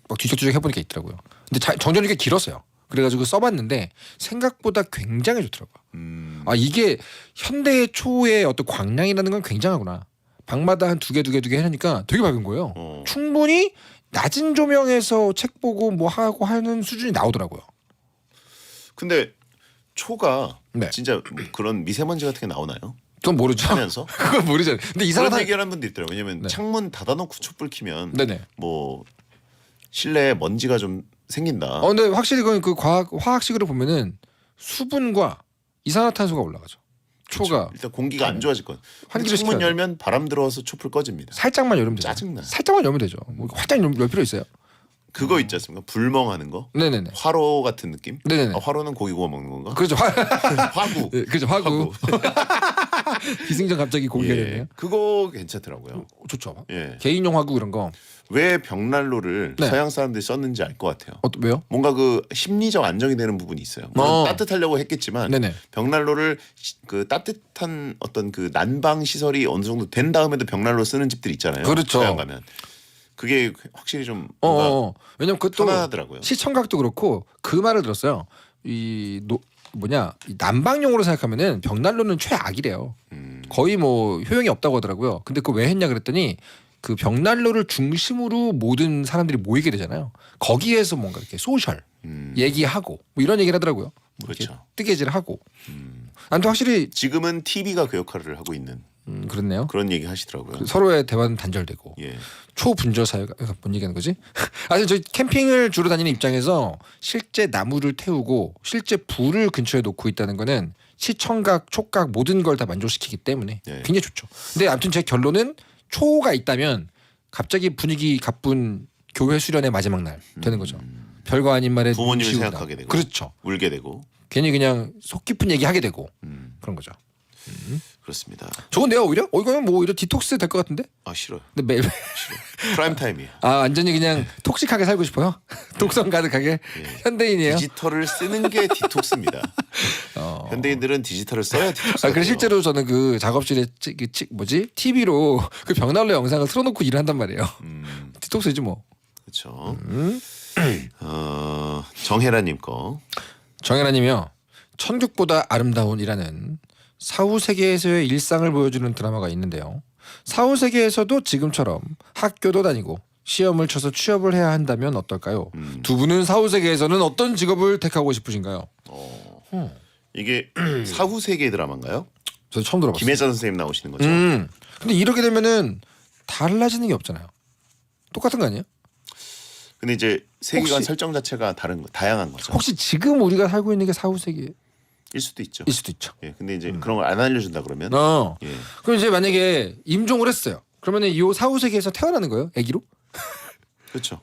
막 뒤적뒤적 해보니까 있더라고요. 근데 정전이 꽤 길었어요. 그래가지고 써봤는데 생각보다 굉장히 좋더라고요. 이게 현대의 초의 어떤 광량이라는 건 굉장하구나. 방마다 한 두 개 해놓으니까 되게 밝은 거예요. 충분히 낮은 조명에서 책 보고 뭐 하고 하는 수준이 나오더라고요. 근데 초가 네. 진짜 그런 미세먼지 같은 게 나오나요? 그건 모르죠. 하면서 그건 모르죠. 근데 이 그런 사람 얘기하는 분도 있더라고요. 왜냐면 네. 창문 닫아놓고 촛불 켜면 네네. 뭐 실내에 먼지가 좀 생긴다. 근데 확실히 그건 그 화학식으로 보면은 수분과 이산화탄소가 올라가죠. 초가 일단 공기가 안 좋아질 건. 환기를 창문 시켜야 열면 바람 들어와서 촛불 꺼집니다. 살짝만 열면 되죠. 짜증나. 살짝만 열면 되죠. 뭐 활짝 열 필요 있어요? 그거 있지 않습니까? 불멍하는 거. 네네네. 화로 같은 느낌? 네네네. 화로는 고기 구워 먹는 건가? 그렇죠. 화구. 네, 그렇죠. 화구. 기승전 갑자기 고기가 되네요. 그거 괜찮더라고요. 좋죠. 예. 개인용 화구 이런 거. 왜 벽난로를 네. 서양 사람들이 썼는지 알 것 같아요. 왜요? 뭔가 그 심리적 안정이 되는 부분이 있어요. 물론 따뜻하려고 했겠지만 네네. 벽난로를 그 따뜻한 어떤 그 난방 시설이 어느 정도 된 다음에도 벽난로 쓰는 집들이 있잖아요. 그렇죠. 서양 가면 그게 확실히 좀 뭔가 왜냐면 그것도 편하더라고요. 시청각도 그렇고 그 말을 들었어요. 이 난방용으로 생각하면은 벽난로는 최악이래요. 거의 뭐 효용이 없다고 하더라고요. 근데 그거 왜 했냐 그랬더니 그 벽난로를 중심으로 모든 사람들이 모이게 되잖아요. 거기에서 뭔가 이렇게 소셜 얘기하고 뭐 이런 얘기를 하더라고요. 뭐 이렇게 그렇죠. 뜨개질하고. 아무튼 확실히 지금은 TV가 그 역할을 하고 있는 그렇네요. 그런 얘기 하시더라고요. 서로의 대화는 단절되고 예. 초분절 사회가 뭔 얘기하는 거지? 아니 저희 캠핑을 주로 다니는 입장에서 실제 나무를 태우고 실제 불을 근처에 놓고 있다는 거는 시청각, 촉각 모든 걸 다 만족시키기 때문에 네. 굉장히 좋죠. 근데 아무튼 제 결론은 초가 있다면 갑자기 분위기 가쁜 교회 수련의 마지막 날 되는 거죠. 별거 아닌 말에 부모님을 눈치 보다. 생각하게 되고. 그렇죠. 울게 되고. 괜히 그냥 속 깊은 얘기 하게 되고 그런 거죠. 그렇습니다. 좋은데요 오히려? 이거는 뭐 오히려 디톡스 될 것 같은데? 아 싫어요. 근데 매일 싫어. 프라임 타임이에요. 완전히 그냥 톡식하게 살고 싶어요. 독성 가득하게 현대인이에요. 디지털을 쓰는 게 디톡스입니다. 현대인들은 디지털을 써야 디톡스. 그래 실제로 저는 그 작업실에 뭐지 TV로 그 벽난로 영상을 틀어놓고 일을 한단 말이에요. 디톡스지 뭐. 그렇죠. 정혜라님 거. 정혜라님이요. 천국보다 아름다운이라는 사후 세계에서의 일상을 보여주는 드라마가 있는데요. 사후 세계에서도 지금처럼 학교도 다니고 시험을 쳐서 취업을 해야 한다면 어떨까요? 두 분은 사후 세계에서는 어떤 직업을 택하고 싶으신가요? 이게 사후 세계 드라마인가요? 저도 처음 들어봤어요. 김혜자 선생님 나오시는 거죠? 근데 이렇게 되면은 달라지는 게 없잖아요. 똑같은 거 아니에요? 근데 이제 세계관 혹시- 설정 자체가 다양한 거죠. 혹시 지금 우리가 살고 있는 게 사후 세계일 일 수도 있죠. 수도 있죠. 예, 근데 이제 그런 걸 안 알려준다 그러면 예. 그럼 이제 만약에 임종을 했어요. 그러면은 이 사후 세계에서 태어나는 거예요? 아기로? 그렇죠.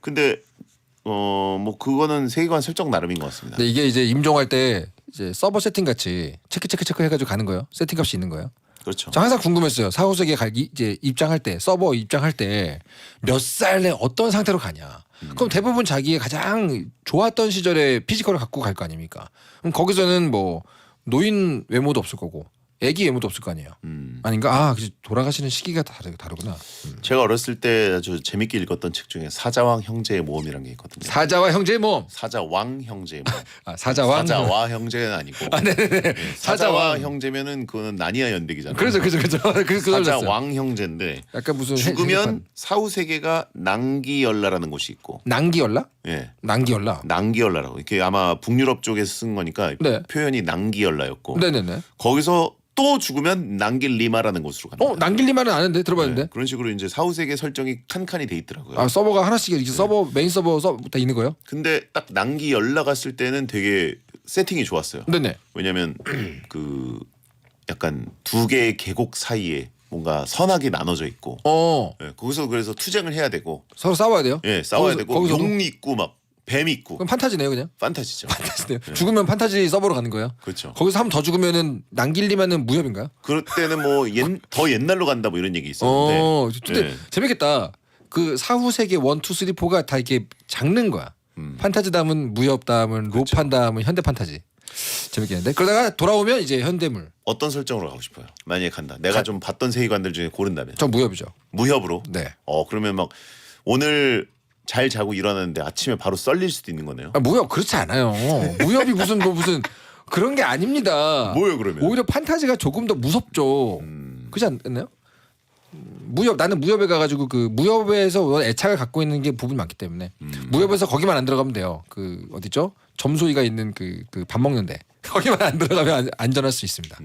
근데 뭐 그거는 세계관 설정 나름인 것 같습니다. 근데 이게 이제 임종할 때 이제 서버 세팅 같이 체크 해가지고 가는 거예요. 세팅 값이 있는 거예요. 그렇죠. 저 항상 궁금했어요. 사후 세계 이제 입장할 때 서버 입장할 때 몇 살에 어떤 상태로 가냐. 그럼 대부분 자기의 가장 좋았던 시절의 피지컬을 갖고 갈 거 아닙니까? 그럼 거기서는 뭐 노인 외모도 없을 거고 애기 외모도 없을 거 아니에요. 아닌가? 그치. 돌아가시는 시기가 다르구나. 제가 어렸을 때 아주 재밌게 읽었던 책 중에 사자왕 형제의 모험이라는 게 있거든요. 사자와 형제의 모험. 사자왕 형제의 모험. 사자왕. 사자와 형제는 아니고. 네네네. 예, 사자와 형제면은 그거는 나니아 연대기잖아요. 그렇죠. 그걸 사자왕 형제인데 약간 무슨 죽으면 사후 세계가 낭기열라라는 곳이 있고. 낭기열라? 예. 낭기열라. 낭기열라라고. 이게 아마 북유럽 쪽에서 쓴 거니까 네. 표현이 낭기열라였고. 네네네. 거기서 또 죽으면 낭길리마라는 곳으로 갑니다. 낭길리마는 아는데 들어봤는데. 네, 그런 식으로 이제 사후 세계 설정이 칸칸이 돼 있더라고요. 서버가 하나씩 이렇게 서버 메인 서버 다 있는 거예요? 근데 딱 낭기열라 갔을 때는 되게 세팅이 좋았어요. 네네. 왜냐면 그 약간 두 개의 계곡 사이에 뭔가 선악이 나눠져 있고 예, 거기서 그래서 투쟁을 해야 되고 서로 싸워야 돼요? 예, 싸워야 되고 거기서도? 용 있고 막 뱀 있고 그럼 판타지네요 그냥. 판타지죠. 죽으면 판타지 서버로 가는 거예요? 그렇죠. 거기서 한 번 더 죽으면은 낭길리마는 무협인가요? 그럴 때는 뭐 더 옛날로 간다 뭐 이런 얘기 있었는데 근데 예. 재밌겠다. 그 사후 세계 1, 2, 3, 4가 다 이렇게 작는 거야. 판타지 다음은 무협 다음은 그렇죠. 로판 다음은 현대 판타지. 재밌겠는데? 그러다가 돌아오면 이제 현대물. 어떤 설정으로 가고 싶어요? 만약에 간다. 내가 좀 봤던 세계관들 중에 고른다면 저 무협이죠. 무협으로. 네. 그러면 막 오늘 잘 자고 일어났는데 아침에 바로 썰릴 수도 있는 거네요. 무협 그렇지 않아요. 무협이 무슨 그런 게 아닙니다. 뭐예요 그러면? 오히려 판타지가 조금 더 무섭죠. 그렇지 않나요? 무협 나는 무협에 가가지고 그 무협에서 애착을 갖고 있는 게 부분이 많기 때문에 무협에서 거기만 안 들어가면 돼요. 그 어디죠? 점소이가 있는 그 밥 먹는데 거기만 안 들어가면 안전할 수 있습니다.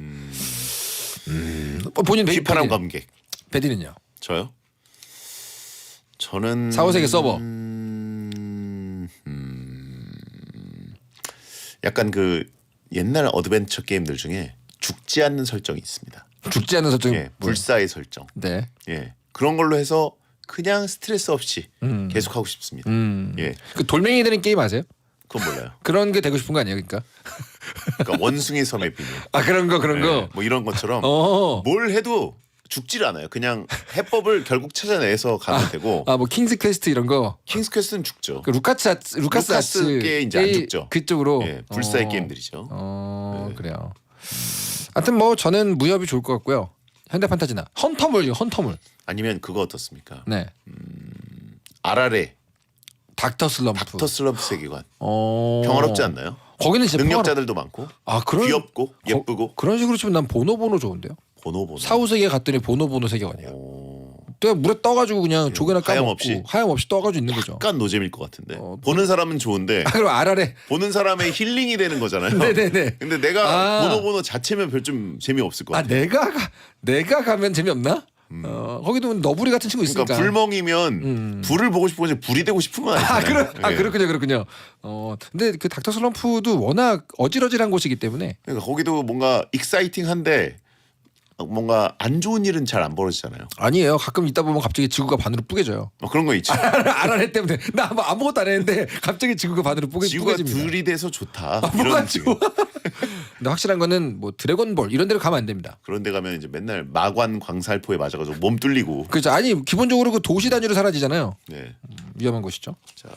본인 휘파람 감객. 베디는요? 저요? 저는 사후세계 서버. 약간 그 옛날 어드벤처 게임들 중에 죽지 않는 설정이 있습니다. 죽지 않는 설정이 예, 불사의 설정. 네. 예, 그런 걸로 해서 그냥 스트레스 없이 계속 하고 싶습니다. 예, 그 돌멩이 되는 게임 아세요? 그건 몰라요. 그런 게 되고 싶은 거 아니에요, 그러니까? 그러니까 원숭이 섬의 비밀. 그런 거. 예, 뭐 이런 것처럼 뭘 해도 죽질 않아요. 그냥 해법을 결국 찾아내서 가면 되고. 뭐 킹스 퀘스트 이런 거. 킹스 퀘스트는 죽죠. 그 루카스 아츠 게 이제 안 죽죠. 그쪽으로. 예, 불사의 게임들이죠. 네. 그래요. 하여튼 뭐 저는 무협이 좋을 것 같고요. 현대 판타지나 헌터물이요, 헌터물. 아니면 그거 어떻습니까? 네. 아라레 닥터 슬럼프. 닥터 슬럼프 세계관. 평화롭지 않나요? 거기는 진짜 능력자들도 많고 그런 귀엽고 예쁘고 그런 식으로 치면 난 보노보노 좋은데요. 보노보노. 사후 세계 갔더니 보노보노 세계관이에요. 내가 물에 떠가지고 그냥 조개나 까먹고 하염없이 떠가지고 있는 거죠. 약간 노잼일 것 같은데 보는 사람은 좋은데 그럼 아라레 보는 사람의 힐링이 되는 거잖아요. 네네네. 근데 내가 보노보노 자체면 별 좀 재미없을 것 같아요. 내가 가면 재미없나? 거기도 너부리 같은 친구 있으니까. 그러니까 불멍이면 불을 보고 싶은 거지 불이 되고 싶은 건 아니잖아요. 예. 그렇군요. 근데 그 닥터 슬럼프도 워낙 어질어질한 곳이기 때문에. 그러니까 거기도 뭔가 익사이팅한데 뭔가 안 좋은 일은 잘 안 벌어지잖아요. 아니에요. 가끔 있다 보면 갑자기 지구가 반으로 뿌개져요. 그런 거 있죠. 알아내 때문에 나 아무것도 안 했는데 갑자기 지구가 반으로 지구가 뿌개집니다. 둘이 돼서 좋다. 뭐가 이런 좋아? 근데 확실한 거는 뭐 드래곤볼 이런 데로 가면 안 됩니다. 그런 데 가면 이제 맨날 마관 광살포에 맞아가지고 몸 뚫리고. 그렇죠. 아니 기본적으로 그 도시 단위로 사라지잖아요. 네. 위험한 곳이죠. 자,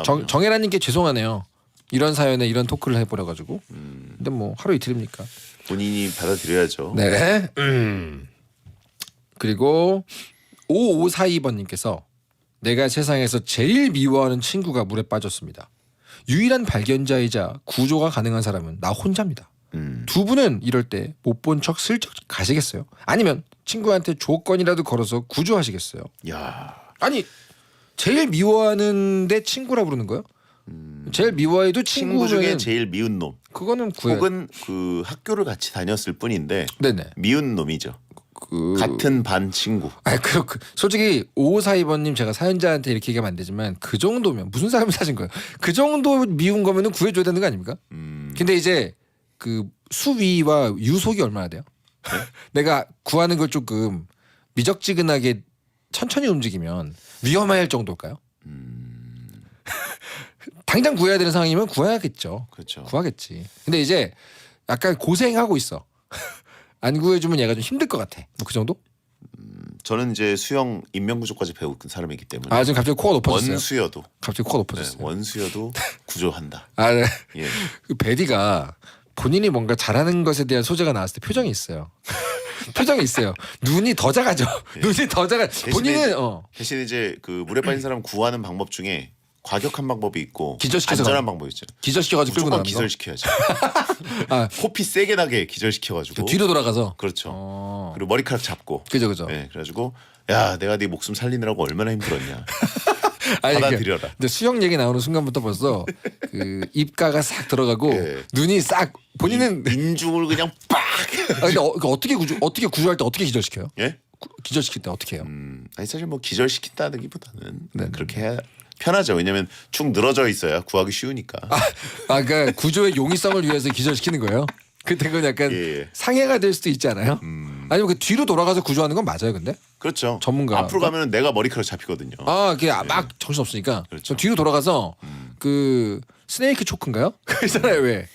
다음은요. 정혜란님께 죄송하네요. 이런 사연에 이런 토크를 해버려가지고. 근데 뭐 하루 이틀입니까? 본인이 받아들여야죠. 네. 그리고 5542번님께서 내가 세상에서 제일 미워하는 친구가 물에 빠졌습니다. 유일한 발견자이자 구조가 가능한 사람은 나 혼자입니다. 두 분은 이럴 때 못 본 척 슬쩍 가시겠어요? 아니면 친구한테 조건이라도 걸어서 구조하시겠어요? 야, 아니 제일 미워하는데 친구라 부르는 거요? 제일 미워해도 친구 중에 친구는 제일 미운 놈. 그거는 구해. 혹은 그 학교를 같이 다녔을 뿐인데 네네. 미운 놈이죠. 그 같은 반 친구. 아니 그 솔직히 5542번님 제가 사연자한테 이렇게 얘기하면 안 되지만 그 정도면 무슨 사람이 사신 거예요? 그 정도 미운 거면은 구해줘야 되는 거 아닙니까? 근데 이제 그 수위와 유속이 얼마나 돼요? 내가 구하는 걸 조금 미적지근하게 천천히 움직이면 위험할 정도일까요? 당장 구해야 되는 상황이면 구해야겠죠. 그렇죠. 구하겠지. 근데 이제 약간 고생하고 있어. 안 구해주면 얘가 좀 힘들 것 같아. 뭐 그 정도? 저는 이제 수영 인명구조까지 배운 사람이기 때문에 아 지금 갑자기 코가 높아졌어요. 원수여도 갑자기 코가 네, 높아졌어요. 원수여도 구조한다. 아, 네. 예. 그 베디가 본인이 뭔가 잘하는 것에 대한 소재가 나왔을 때 표정이 있어요. 표정이 있어요. 눈이 더 작아져. 눈이 더 작아. 본인은 대신 이제 그 물에 빠진 사람 구하는 방법 중에 과격한 방법이 있고 기절시켜서 안전한 방법이 있죠. 기절시켜가지고 끌고 무조건 나가는 거. 기절시켜야죠. 아, 호피 세게 나게 기절시켜가지고 뒤로 돌아가서. 그렇죠. 그리고 머리카락 잡고 그죠. 네, 그래가지고 야 내가 네 목숨 살리느라고 얼마나 힘들었냐. 아니, 받아들여라. 근데 수영 얘기 나오는 순간부터 벌써 그 입가가 싹 들어가고 예. 눈이 싹 본인은 인중을 그냥 빡. 아, 근데 어떻게 구조할 때 어떻게 기절시켜요? 예? 기절시킬 때 어떻게 해요? 아니 사실 뭐 기절시킨다기보다는 네. 그렇게 해야 편하죠. 왜냐면 축 늘어져 있어야 구하기 쉬우니까. 그러니까 구조의 용이성을 위해서 기절시키는 거예요? 근데 그건 약간 예. 상해가 될 수도 있지 않아요? 아니면 그 뒤로 돌아가서 구조하는 건 맞아요, 근데? 그렇죠. 전문가. 앞으로 가면은 내가 머리카락 잡히거든요. 그게 막 정신 없으니까 그렇죠. 저 뒤로 돌아가서 그 스네이크 초크인가요? 그 있잖아요, 왜?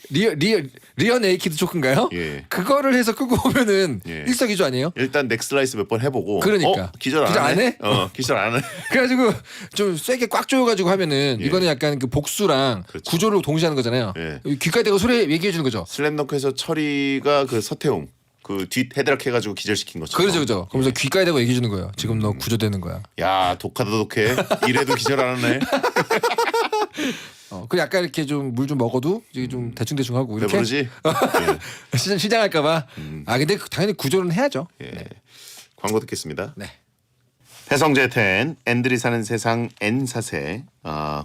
리어 네이키드 초크인가요? 예. 그거를 해서 끄고 오면은 예. 일석이조 아니에요? 일단 넥슬라이스 몇 번 해보고. 그러니까. 기절 안 해? 기절 안 해. 그래가지고 좀 세게 꽉 조여가지고 하면은 예. 이거는 약간 그 복수랑 그렇죠. 구조를 동시에 하는 거잖아요. 예. 귓가에 대고 소리 얘기해 주는 거죠. 슬램덩크에서 철이가 그 서태웅 그 뒤 헤드락 해가지고 기절시킨 것처럼. 그죠. 그러면서 귓가에 대고 얘기해 주는 거예요. 지금 너 구조되는 거야. 야 독하다 독해. 이래도 기절 안 하네. 그 약간 이렇게 좀 물 좀 먹어도 이게 좀 대충 하고 이렇게 배부르지? 시장할까봐. 근데 당연히 구조는 해야죠. 예. 광고 듣겠습니다. 네. 배성재 텐 앤들이 사는 세상 N사세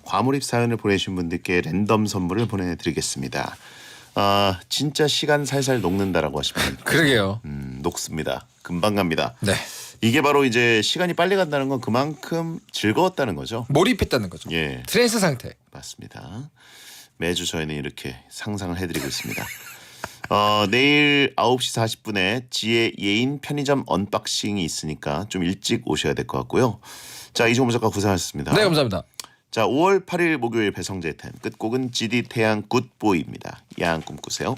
과몰입 사연을 보내주신 분들께 랜덤 선물을 보내드리겠습니다. 진짜 시간 살살 녹는다라고 하시면 그러게요. 녹습니다. 금방 갑니다. 네. 이게 바로 이제 시간이 빨리 간다는 건 그만큼 즐거웠다는 거죠. 몰입했다는 거죠. 예, 트랜스 상태. 맞습니다. 매주 저희는 이렇게 상상을 해드리고 있습니다. 내일 9시 40분에 지혜 예인 편의점 언박싱이 있으니까 좀 일찍 오셔야 될 것 같고요. 자, 이종무 작가 고생하셨습니다. 네, 감사합니다. 자, 5월 8일 목요일 배성재 텐 끝곡은 GD 태양 굿보이입니다. 야한 꿈 꾸세요.